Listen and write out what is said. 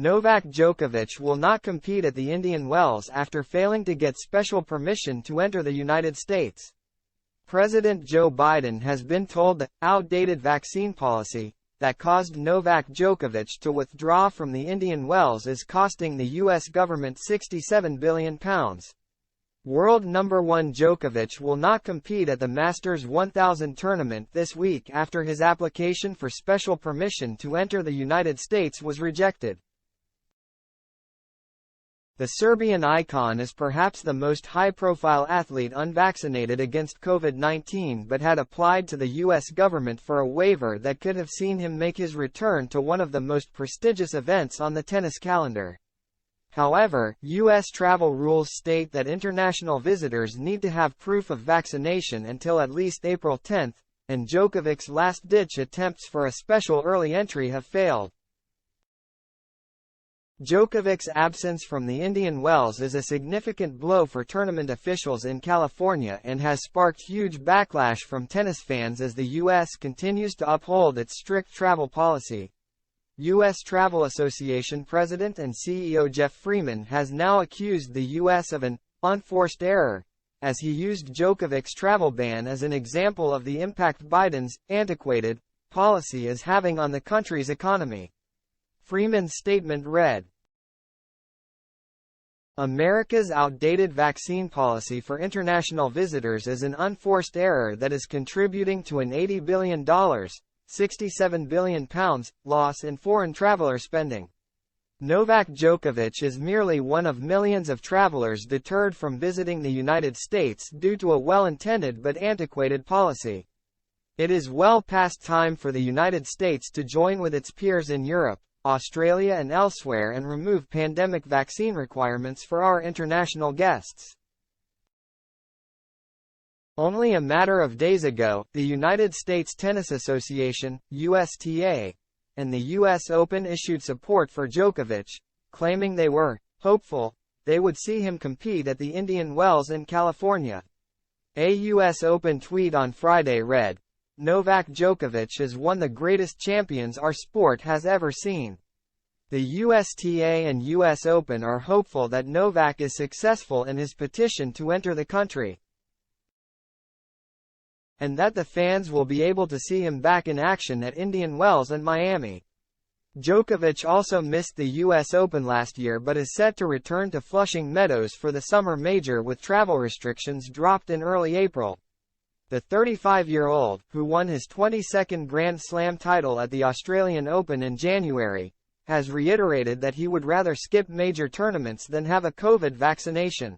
Novak Djokovic will not compete at the Indian Wells after failing to get special permission to enter the United States. President Joe Biden has been told the outdated vaccine policy that caused Novak Djokovic to withdraw from the Indian Wells is costing the U.S. government £67 billion. World number 1 Djokovic will not compete at the Masters 1000 tournament this week after his application for special permission to enter the United States was rejected. The Serbian icon is perhaps the most high-profile athlete unvaccinated against COVID-19 but had applied to the U.S. government for a waiver that could have seen him make his return to one of the most prestigious events on the tennis calendar. However, U.S. travel rules state that international visitors need to have proof of vaccination until at least April 10, and Djokovic's last-ditch attempts for a special early entry have failed. Djokovic's absence from the Indian Wells is a significant blow for tournament officials in California and has sparked huge backlash from tennis fans as the U.S. continues to uphold its strict travel policy. U.S. Travel Association President and CEO Jeff Freeman has now accused the U.S. of an unforced error, as he used Djokovic's travel ban as an example of the impact Biden's antiquated policy is having on the country's economy. Freeman's statement read, "America's outdated vaccine policy for international visitors is an unforced error that is contributing to an $80 billion, £67 billion, loss in foreign traveler spending. Novak Djokovic is merely one of millions of travelers deterred from visiting the United States due to a well-intended but antiquated policy. It is well past time for the United States to join with its peers in Europe, Australia and elsewhere and remove pandemic vaccine requirements for our international guests." Only a matter of days ago, the United States Tennis Association, USTA, and the US Open issued support for Djokovic, claiming they were hopeful they would see him compete at the Indian Wells in California. A US Open tweet on Friday read, "Novak Djokovic is one of the greatest champions our sport has ever seen. The USTA and US Open are hopeful that Novak is successful in his petition to enter the country, and that the fans will be able to see him back in action at Indian Wells and Miami." Djokovic also missed the US Open last year but is set to return to Flushing Meadows for the summer major with travel restrictions dropped in early April. The 35-year-old, who won his 22nd Grand Slam title at the Australian Open in January, has reiterated that he would rather skip major tournaments than have a COVID vaccination.